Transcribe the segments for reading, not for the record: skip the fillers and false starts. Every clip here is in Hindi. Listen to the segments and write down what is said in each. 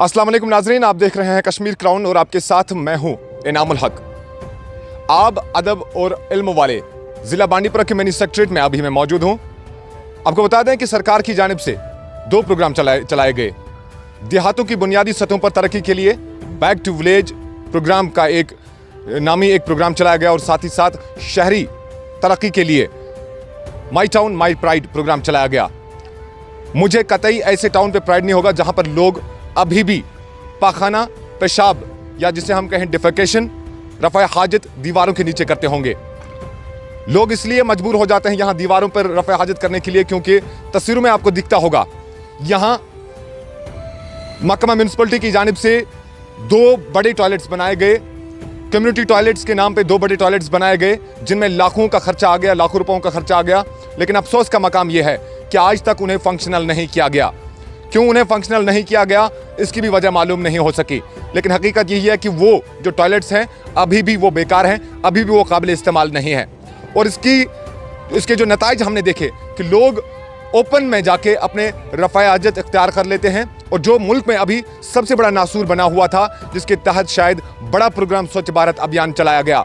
अस्सलाम वालेकुम नाजरीन, आप देख रहे हैं कश्मीर क्राउन और आपके साथ मैं हूं इनामुल हक। आब अदब और इल्म वाले ज़िला बांडीपुरा के मिनी सेक्रेटरीट में अभी मैं मौजूद हूं। आपको बता दें कि सरकार की जानिब से 2 प्रोग्राम चलाए गए। देहातों की बुनियादी सतहों पर तरक्की के लिए बैक टू विलेज प्रोग्राम का एक प्रोग्राम चलाया गया और साथ ही साथ शहरी तरक्की के लिए my town my pride programme चलाया गया। मुझे कतई ऐसे टाउन पे प्राइड नहीं होगा जहां पर लोग अभी भी पाखाना, पेशाब या जिसे हम कहें डिफेकेशन, रफ़ा हाजत दीवारों के नीचे करते होंगे। लोग इसलिए मजबूर हो जाते हैं यहां दीवारों पर रफ़ा हाजत करने के लिए क्योंकि तस्वीरों में आपको दिखता होगा यहां महकमा म्यूनिसिपलिटी की जानिब से 2 बड़े टॉयलेट्स बनाए गए। कम्युनिटी टॉयलेट्स के नाम पे 2 बड़े टॉयलेट्स बनाए गए जिनमें लाखों का खर्चा आ गया, लाखों रुपयों का खर्चा आ गया। लेकिन अफसोस का मकाम यह है कि आज तक उन्हें फंक्शनल नहीं किया गया। क्यों उन्हें फंक्शनल नहीं किया गया इसकी भी वजह मालूम नहीं हो सकी। लेकिन हकीकत यही है कि वो जो टॉयलेट्स हैं अभी भी वो बेकार हैं, अभी भी वो काबिल इस्तेमाल नहीं है। और इसके जो नताइज हमने देखे कि लोग ओपन में जाके अपने रफ़ा हाजत इख्तियार कर लेते हैं। और जो मुल्क में अभी सबसे बड़ा नासूर बना हुआ था जिसके तहत शायद बड़ा प्रोग्राम स्वच्छ भारत अभियान चलाया गया,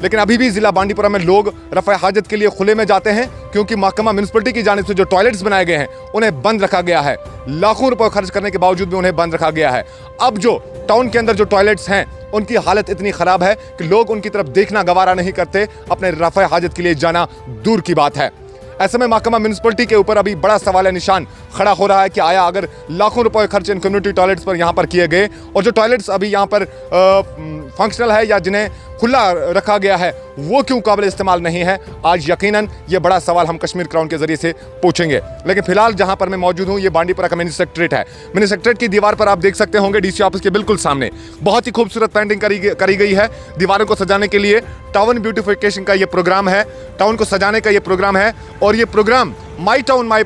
लेकिन अभी भी ज़िला बांडीपुरा में लोग रफ़ा हाजत के लिए खुले में जाते हैं क्योंकि महकमा म्यूनिसिपलिटी की जानिब से जो टॉयलेट्स बनाए गए हैं उन्हें बंद रखा गया है। लाखों रुपए खर्च करने के बावजूद भी उन्हें बंद रखा गया है। अब जो टाउन के अंदर जो टॉयलेट्स हैं उनकी हालत इतनी ख़राब है कि लोग उनकी तरफ देखना गवारा नहीं करते, अपने रफ़ा हाजत के लिए जाना दूर की बात है। ऐसे में महकमा म्यूनिसिपलिटी के ऊपर अभी बड़ा सवाल निशान खड़ा हो रहा है कि आया अगर लाखों रुपए खर्च इन कम्युनिटी टॉयलेट्स पर यहाँ पर किए गए और जो टॉयलेट्स अभी यहाँ पर फंक्शनल है या जिन्हें खुला रखा गया है वो क्यों काबिल इस्तेमाल नहीं है। आज यकीनन ये बड़ा सवाल हम कश्मीर क्राउन के जरिए से पूछेंगे। लेकिन फिलहाल जहाँ पर मैं मौजूद हूँ ये बांडीपुरा का मिनी सेक्रेटरीट है। मिनी सेक्रेटरीट की दीवार पर आप देख सकते होंगे डीसी ऑफिस के बिल्कुल सामने बहुत ही खूबसूरत पेंटिंग करी गई है। दीवारों को सजाने के लिए टाउन ब्यूटिफिकेशन का ये प्रोग्राम है, टाउन को सजाने का ये प्रोग्राम है। और ये programme my town my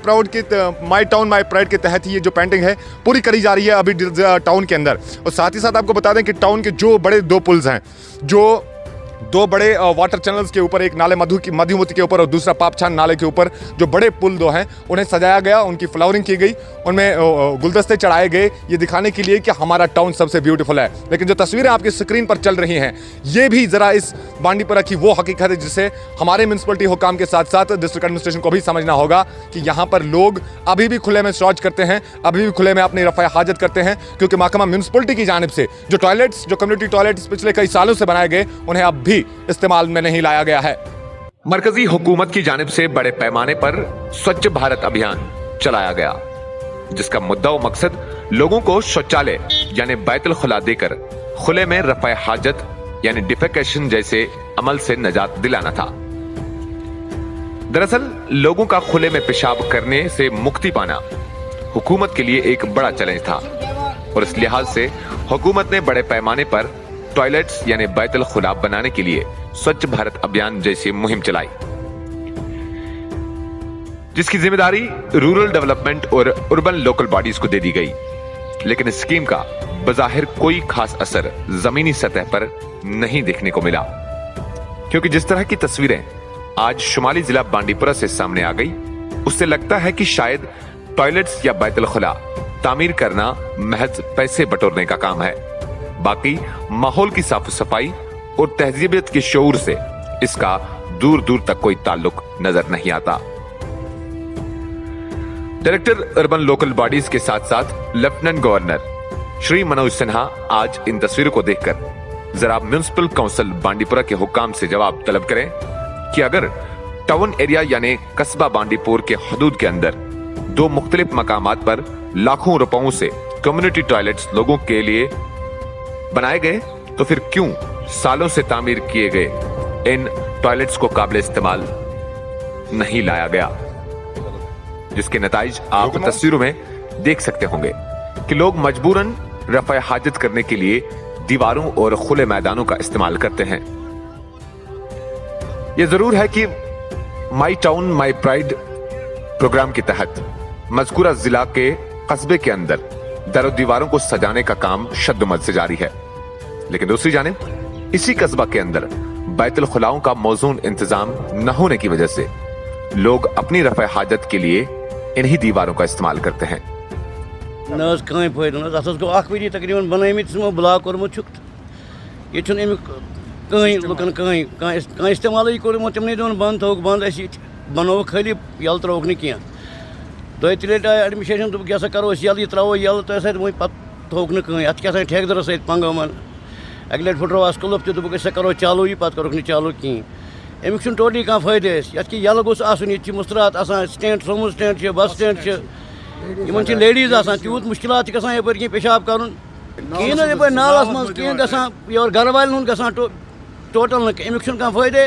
pride के तहत ही ये जो पेंटिंग है पूरी करी जा रही है अभी टाउन के अंदर। और साथ ही साथ आपको बता दें कि टाउन के जो बड़े 2 पुल्स हैं, जो 2 बड़े वाटर चैनल्स के ऊपर, एक नाले मधुमती के ऊपर और दूसरा पापछान नाले के ऊपर जो बड़े पुल 2 हैं उन्हें सजाया गया, उनकी फ्लावरिंग की गई, उनमें गुलदस्ते चढ़ाए गए ये दिखाने के लिए कि हमारा टाउन सबसे ब्यूटीफुल है। लेकिन जो तस्वीरें आपकी स्क्रीन पर चल रही हैं ये भी ज़रा इस बांडीपुरा की वो हकीकत है जिसे हमारे म्यूनिसिपलिटी हुकाम के साथ साथ डिस्ट्रिक्ट एडमिनिस्ट्रेशन को भी समझना होगा कि यहाँ पर लोग अभी भी खुले में शौच करते हैं, अभी भी खुले में अपनी रफ़ा हाजत करते हैं क्योंकि महकमा म्यूनिसिपलिटी की जानिब से जो टॉयलेट्स, जो कम्युनिटी टॉयलेट्स पिछले कई सालों से बनाए गए उन्हें अब भी इस्तेमाल में नहीं लाया गया है। मरकजी हुकूमत की जानिब से बड़े पैमाने पर स्वच्छ भारत अभियान चलाया गया जिसका मुद्दा व मकसद लोगों को शौचालय यानी बैतुल खुला देकर खुले में रफ़ा हाजत यानी डिफेकेशन जैसे अमल से निजात दिलाना था। दरअसल लोगों का खुले में पेशाब करने से मुक्ति पाना हुकूमत के लिए एक बड़ा चैलेंज था और इस लिहाज से हुकूमत ने बड़े पैमाने पर टॉयलेट्स यानी बैतुल खुला बनाने के लिए स्वच्छ भारत अभियान जैसी मुहिम चलाई जिसकी जिम्मेदारी रूरल डेवलपमेंट और अर्बन लोकल बॉडीज को दे दी गई। लेकिन इस स्कीम का बज़ाहिर कोई खास असर जमीनी सतह पर नहीं देखने को मिला क्योंकि जिस तरह की तस्वीरें आज शुमाली जिला बांडीपुरा से सामने आ गई उससे लगता है कि शायद टॉयलेट्स या बैतुल खुला तामीर करना महज पैसे बटोरने का काम है। बाकी माहौल की साफ सफाई और तहजीबियत के शऊर से इसका दूर दूर तक कोई ताल्लुक नजर नहीं आता। डायरेक्टर अर्बन लोकल बॉडीज के साथ साथ लेफ्टिनेंट गवर्नर श्री मनोज सिन्हा आज इन तस्वीरों को देखकर जरा म्युनिसिपल काउंसिल बांडीपुरा के हुकाम से जवाब तलब करें कि अगर टाउन एरिया यानी कस्बा बांडीपुर के हदूद के अंदर 2 मुख्तलिफ मकामात पर लाखों रुपयों से कम्युनिटी टॉयलेट्स लोगों के लिए बनाए गए तो फिर क्यों सालों से तामीर किए गए इन टॉयलेट्स को काबिल इस्तेमाल नहीं लाया गया, जिसके नताइज आप तस्वीरों में देख सकते होंगे कि लोग मजबूरन रफ़ा हाजत करने के लिए दीवारों और खुले मैदानों का इस्तेमाल करते हैं। यह जरूर है कि my town my pride programme के तहत मज़कूरा जिला के कस्बे के अंदर दरो दीवारों को सजाने का काम शद्दुमद से जारी है, लेकिन दूसरी जानिब इसी कस्बा के अंदर बैतुल खुलाओं का मौजून इंतजाम न होने की वजह से लोग अपनी रफ़ा हाजत के लिए इन्हीं दीवारों का इस्तेमाल करते हैं। ना कहीं फायदा ना अत गो वरी तकरीबन बनामित तमो ब्लॉक कोर्मुत ये अमुक कहीं लुकन कहीं इस्तेमाल कोर्मुत तमने दोन बंद थोक बंद बनो खाली यल त्रोक नी क्या दो त्रे आए एडमिनिस्ट्रेशन दोप क्या करो यल यह त्रो यल तो वो पे थोक न कहीं अत क्या ठेकेदार सत पंगमन अक लट फुटरो क्लब दोप करो चालू ये पे करोक चालू कहीं अमुक टोटली कह फायदे ये यल गोस ये मुस्तरात स्टैंड सोमो stand bus stand in ladies तूत मुश्किल गसान यप कहीं पेशाब कर कहीं ना यप नालस मज कहीं गसान योर घर वाले गसान टोटल अमुक कह फायदे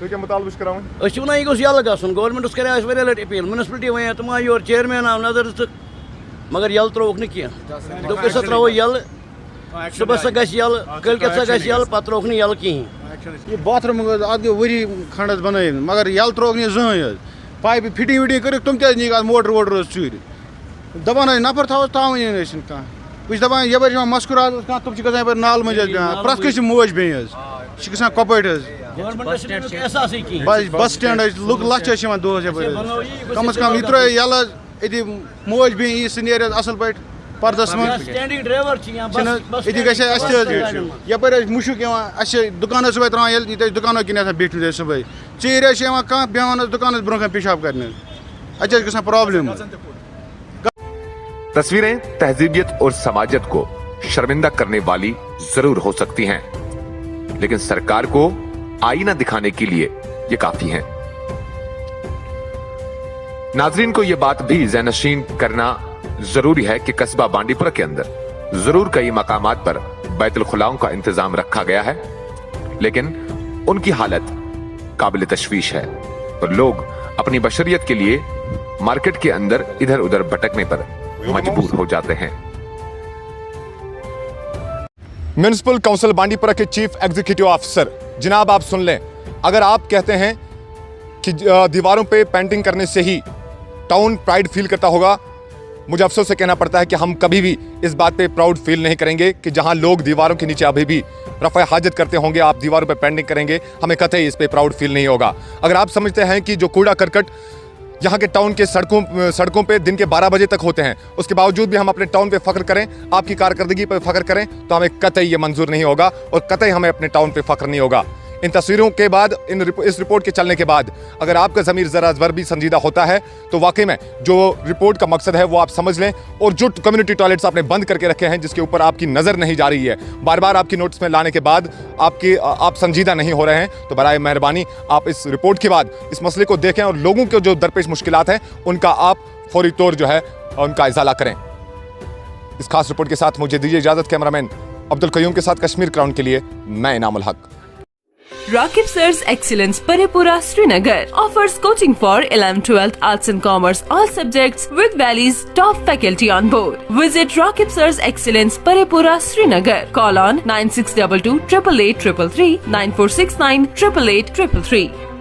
वन यह यल गन गवर्नमेंट कर वारिया लट अपील म्यूनसिपलिटी वन तुम आ योर चेयरमैन आव नजर तो मगर यल त्रोक न कह दोप सा त्रो यल सुबह सा यल कल सा यल पे त्रोक यल कहीं ये बाथरूम अत गो वरी खंड बन मगर यल त्रोक नी जहन पाइप फिटिंग विटिंग कर तुम नी मोटर वोटर चूर दपान नफर थो तावन कह बस दपान यप मस्कुरात कह तुम गसान नाल मज प्रत कह मोज बे गसान कपट बस स्टैंड लुक लच दोस कम अज कम यह त्रो यल ये मोज बे सह नीर असल पे पर्दस मज ये गप मुशुक दुकान सुबह त्रान दुकानों किन बिठ सुबह चीर कह बेहान दुकान ब्रोह पेशाब कर अत गसान प्रॉब्लम तस्वीरें तहजीबियत और समाजियत को शर्मिंदा करने वाली जरूर हो सकती हैं, लेकिन सरकार को आईना दिखाने के लिए ये काफी हैं। नाजरीन को यह बात भी ज़हनशीन करना जरूरी है कि कस्बा बांडीपुरा के अंदर जरूर कई मकामात पर बैतुल खुलाओं का इंतजाम रखा गया है, लेकिन उनकी हालत काबिल तशवीश है और लोग अपनी बशरियत के लिए मार्केट के अंदर इधर उधर भटकने पर मजबूर हो जाते हैं। म्यूनिसिपल काउंसिल बांडीपुरा के चीफ एग्जीक्यूटिव ऑफिसर जनाब, आप सुन लें, अगर आप कहते हैं कि दीवारों पे पेंटिंग करने से ही टाउन प्राइड फील करता होगा, मुझे अफसोस से कहना पड़ता है कि हम कभी भी इस बात पे प्राउड फील नहीं करेंगे कि जहां लोग दीवारों के नीचे अभी भी रफ़ा हाजत करते होंगे, आप दीवारों पे पेंटिंग करेंगे, हमें कतई इस पे प्राउड फील नहीं होगा। अगर आप समझते हैं कि जो कूड़ा करकट यहाँ के टाउन के सड़कों पे दिन के 12 बजे तक होते हैं, उसके बावजूद भी हम अपने टाउन पे फख्र करें, आपकी कारकर्दगी पे फख्र करें, तो हमें कतई ये मंजूर नहीं होगा और कतई हमें अपने टाउन पे फख्र नहीं होगा। इन तस्वीरों के बाद, इस रिपोर्ट के चलने के बाद अगर आपका ज़मीर ज़रा भर भी संजीदा होता है तो वाकई में जो रिपोर्ट का मकसद है वो आप समझ लें। और जो कम्युनिटी टॉयलेट्स आपने बंद करके रखे हैं, जिसके ऊपर आपकी नज़र नहीं जा रही है, बार बार आपकी नोटिस में लाने के बाद आप संजीदा नहीं हो रहे हैं, तो बराए मेहरबानी आप इस रिपोर्ट के बाद इस मसले को देखें और लोगों के जो दरपेश मुश्किलात हैं उनका आप फौरी तौर जो है उनका इजाला करें। इस खास रिपोर्ट के साथ मुझे दीजिए इजाज़त। कैमरामैन अब्दुल कयूम के साथ कश्मीर क्राउन के लिए मैं इनामुल हक। Rakib Sir's Excellence Paripura Srinagar offers coaching for 11th 12th Arts and Commerce all subjects with Valley's top faculty on board. Visit Rakib Sir's Excellence Paripura Srinagar. Call on 9622 888 333 9469 888 333.